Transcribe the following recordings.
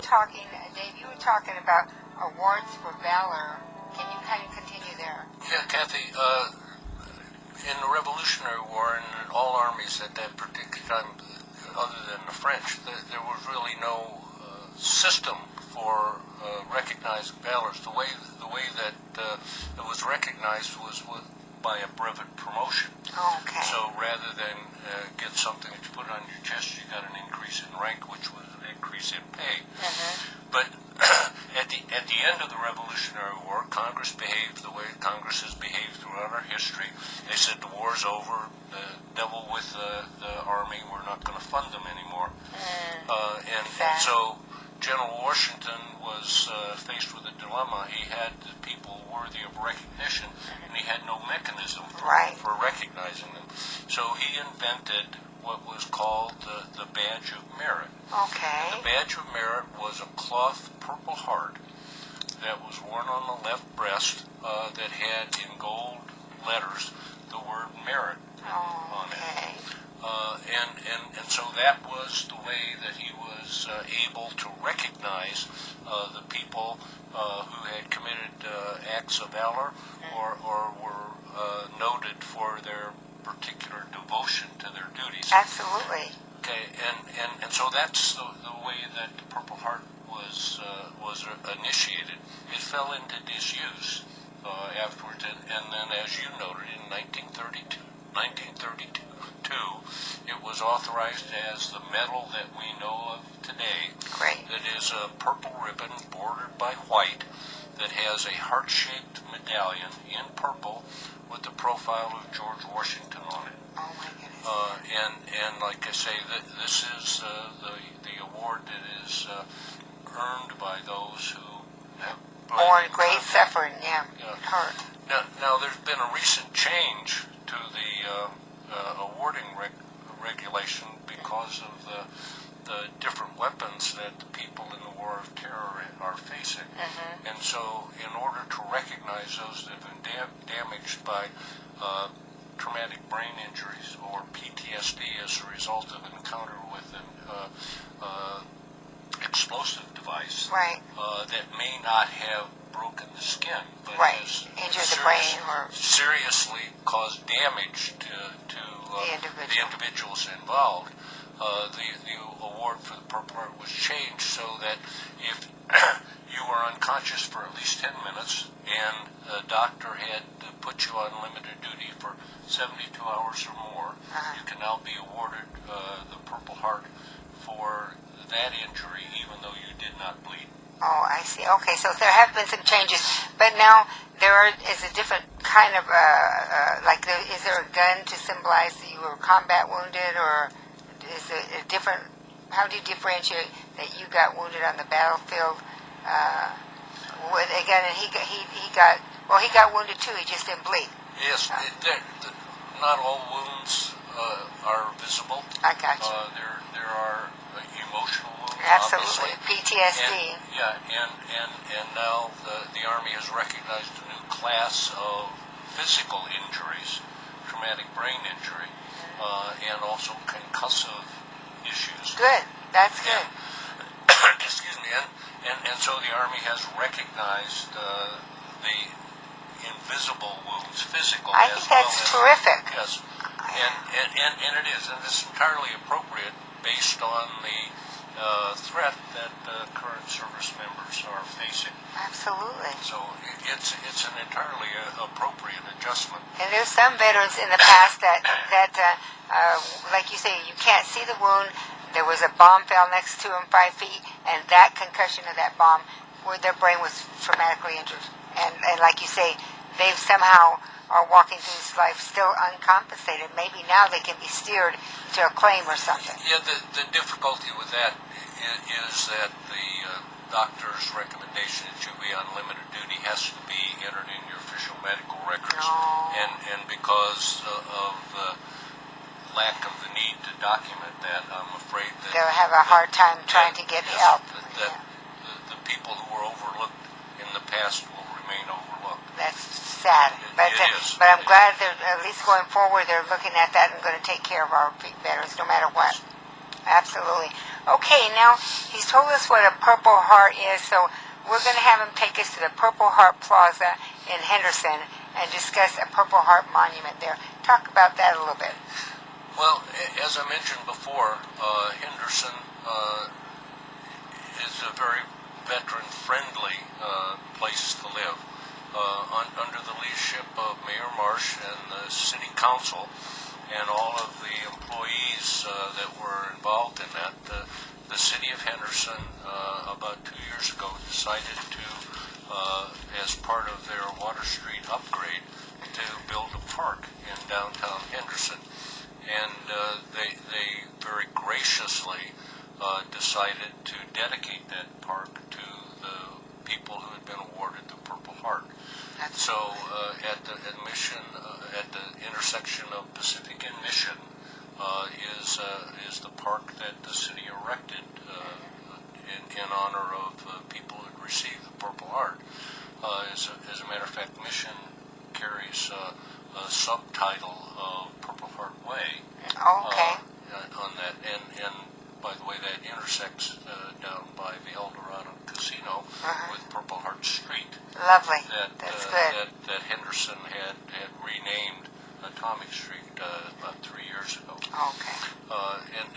talking, Dave, you were talking about awards for valor. Can you kind of continue there? Yeah, Kathy, in the Revolutionary War and in all armies at that particular time, other than the French, there was really no system for recognizing valors. The way that it was recognized was by a brevet promotion. Okay. So rather than get something that you put on your chest, you got an increase in rank, which was an increase in pay. But at the end of the Revolutionary War, Congress behaved the way Congress has behaved throughout our history. They said the war's over, the devil with the Army, we're not going to fund them anymore. And so General Washington was faced with a dilemma. He had the people worthy of recognition, and he had no mechanism for recognizing them. So he invented what was called the Badge of Merit. Okay. And the Badge of Merit was a cloth Purple Heart that was worn on the left breast that had in gold letters the word merit on it. And so that was the way that he was able to recognize the people who had committed acts of valor or were noted for their particular devotion to their duties. Absolutely. Okay, and so that's the way that the Purple Heart was initiated. It fell into disuse afterwards, and then, as you noted, in 1932, it was authorized as the medal that we know of today. Great. It is a purple ribbon bordered by white that has a heart-shaped medallion in purple with the profile of George Washington on it. Oh my goodness. And like I say, this is the award that is earned by those who have borne great suffering. Hurt. Now there's been a recent change to the awarding regulation because of the different weapons that the people in the War of Terror are facing. And so in order to recognize those that have been damaged by traumatic brain injuries or PTSD as a result of an encounter with an explosive device that may not have broken the skin, but has injured the brain or seriously caused damage to the individuals involved. The award for the Purple Heart was changed so that if you were unconscious for at least 10 minutes and a doctor had put you on limited duty for 72 hours or more, you can now be awarded the Purple Heart for that injury even though you did not bleed. Oh, I see. Okay, so there have been some changes, but now is a different kind of, is there a gun to symbolize that you were combat wounded, or is it a different, how do you differentiate that you got wounded on the battlefield? Again, and he got wounded too, he just didn't bleed. Yes, not all wounds are visible. I got you. There are emotional wounds. Absolutely, obviously. PTSD. And now the Army has recognized a new class of physical injuries, traumatic brain injury, and also concussive issues. Good, that's good. Excuse me, and so the Army has recognized the invisible wounds, physical I as think well that's as terrific. Yes, and it is, and it's entirely appropriate based on the threat that current service members are facing. Absolutely. So it's an entirely appropriate adjustment. And there's some veterans in the past that like you say, you can't see the wound. There was a bomb fell next to them 5 feet, and that concussion of that bomb, where their brain was traumatically injured. And like you say, they somehow are walking through this life still uncompensated. Maybe now they can be steered to a claim or something. Yeah, the difficulty with that is that the doctor's recommendation that you be on limited duty has to be entered in your official medical records. And because of the lack of the need to document that, I'm afraid that they'll have a hard time trying to get help. The people who were overlooked in the past will remain overlooked. That's sad. But I'm glad they're, at least going forward, they're looking at that and going to take care of our veterans no matter what. Absolutely. Okay, now he's told us what a Purple Heart is, so we're going to have him take us to the Purple Heart Plaza in Henderson and discuss a Purple Heart monument there. Talk about that a little bit. Well, as I mentioned before, Henderson is a very veteran-friendly place to live. Under the leadership of Mayor Marsh and the City Council and all of the employees that were involved in that, the City of Henderson about 2 years ago decided to, as part of their Water Street upgrade, to build a park in downtown Henderson. And they very graciously decided to dedicate that park to the people who had been awarded the Purple Heart. So at the intersection of Pacific and Mission is the park that the city erected in honor of people who had received the Purple Heart. As a matter of fact, Mission carries a subtitle of Purple Heart Way. Okay. On that, and by the way, that intersects down by the El Dorado Casino with Purple Heart Street. Lovely. That's good. That Henderson had renamed Atomic Street about 3 years ago. Okay.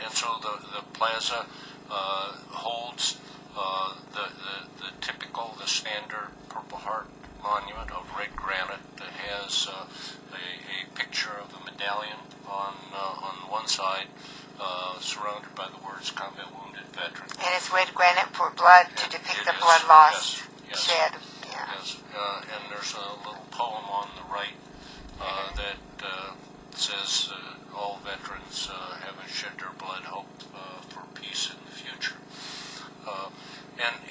And so the plaza holds the typical, the standard Purple Heart monument of red granite that has a picture of the medallion on one side, surrounded by the words "Combat Wounded Veteran." And it's red granite for blood to depict the blood loss shed. Yeah. Yes. And there's a little poem on the right that says, "All veterans having shed their blood, hope for peace in the future."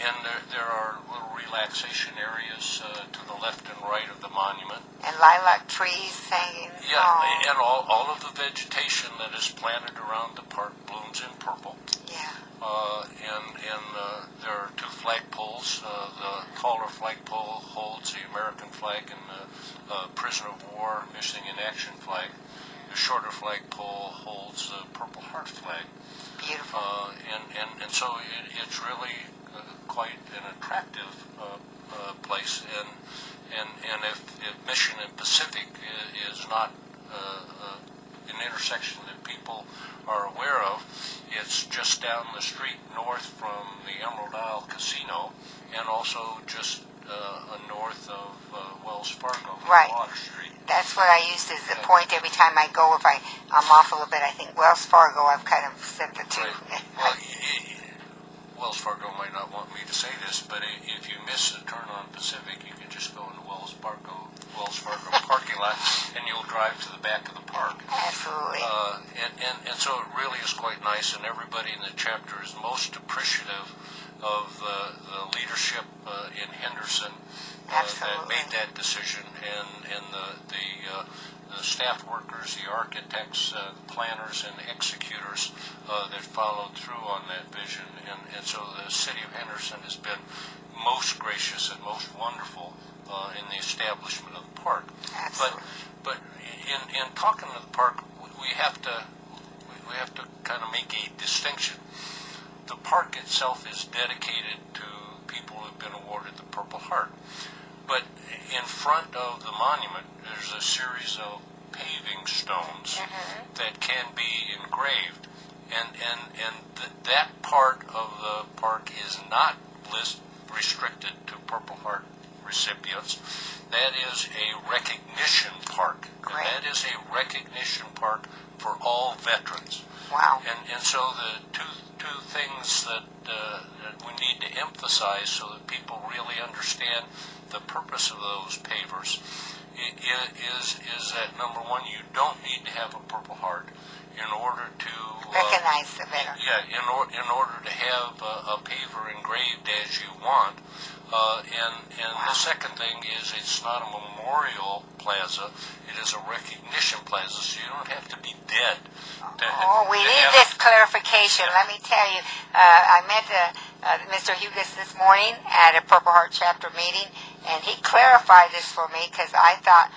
And there are little relaxation areas to the left and right of the monument. And lilac trees hanging. Yeah, and all of the vegetation that is planted around the park blooms in purple. Yeah. And there are two flagpoles. The taller flagpole holds the American flag and the Prisoner of War Missing in Action flag. The shorter flagpole holds the Purple Heart flag. Beautiful. And so it's really quite an attractive place. And if Mission and Pacific is not an intersection that people are aware of, it's just down the street north from the Emerald Isle Casino, and also just north of Wells Fargo, Right. Water Street. That's what I used as the point every time I go. If I'm off a little bit, I think Wells Fargo, I've kind of said the two. Right. Well, Wells Fargo might not want me to say this, but if you miss the turn on Pacific, you can just go into Wells Fargo parking lot, and you'll drive to the back of the park. Absolutely. And so it really is quite nice, and everybody in the chapter is most appreciative of the leadership in Henderson that made that decision, and the staff workers, the architects, planners, and executors that followed through on that vision. And so the city of Henderson has been most gracious and most wonderful in the establishment of the park. Absolutely. But in talking to the park, we have to kind of make a distinction. The park itself is dedicated to people who've been awarded the Purple Heart. But in front of the monument, there's a series of paving stones that can be engraved. And that part of the park is not restricted to Purple Heart recipients. That is a recognition park. Great. And that is a recognition park for all veterans. Wow. And so the two things that we need to emphasize so that people really understand the purpose of those pavers is that, number one, you don't need to have a Purple Heart in order to Recognize the veteran. Yeah, in order to have a paver engraved as you want. And the second thing is it's not a memorial plaza, it is a recognition plaza, so you don't have to be dead. We need this clarification. Let me tell you, I met Mr. Hugus this morning at a Purple Heart chapter meeting, and he clarified this for me because I thought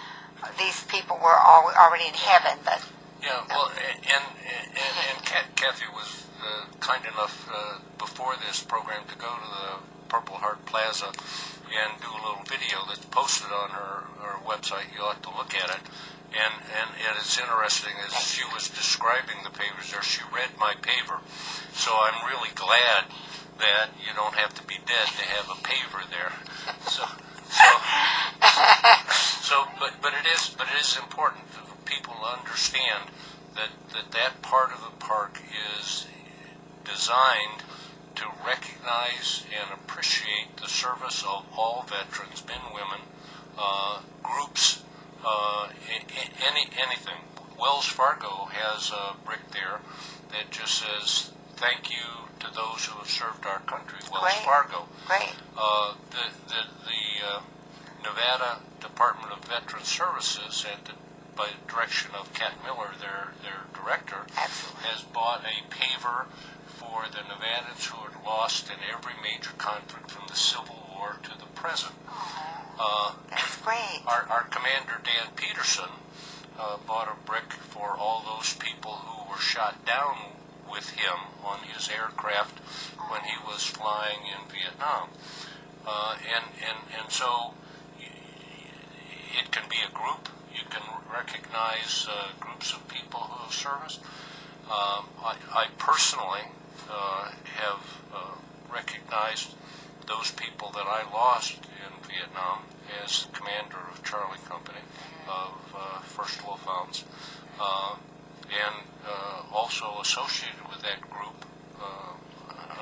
these people were already in heaven, but Yeah, well, and Kathy was kind enough before this program to go to the Purple Heart Plaza and do a little video that's posted on her website. You ought to look at it. And it's interesting, as she was describing the pavers there, she read my paver. So I'm really glad that you don't have to be dead to have a paver there. But it is important for people to understand that part of the park is designed to recognize and appreciate the service of all veterans, men, women, groups, anything. Wells Fargo has a brick there that just says, "Thank you to those who have served our country." Wells Fargo. Great. The Nevada Department of Veteran Services, by the direction of Kat Miller, their director, has bought a paver for the Nevadans who are lost in every major conflict from the Civil War to the present. That's great. Our commander, Dan Peterson, bought a brick for all those people who were shot down with him on his aircraft when he was flying in Vietnam. And so it can be a group. You can recognize groups of people who have serviced. I personally have recognized those people that I lost in Vietnam as commander of Charlie Company of 1st Wolfhounds, and also associated with that group.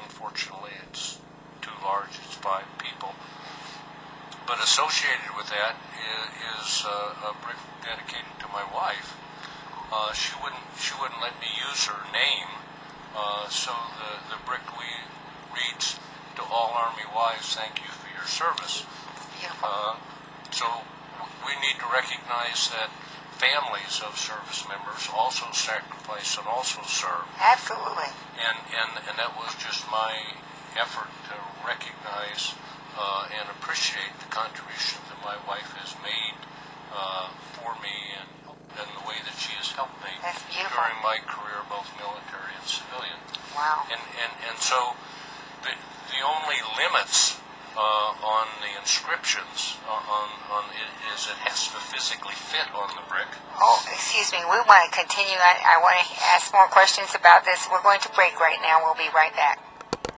Unfortunately, it's too large; it's 5 people. But associated with that is a brick dedicated to my wife. She wouldn't let me use her name, so the brick reads, "To all Army wives, thank you for your service." So we need to recognize that families of service members also sacrifice and also serve. Absolutely. And that was just my effort to recognize and appreciate the contribution that my wife has made for me and the way that she has helped me during my career, both military and civilian. Wow. And so the only limits on the inscriptions on it is it has to physically fit on the brick. Oh, excuse me. We want to continue. I want to ask more questions about this. We're going to break right now. We'll be right back.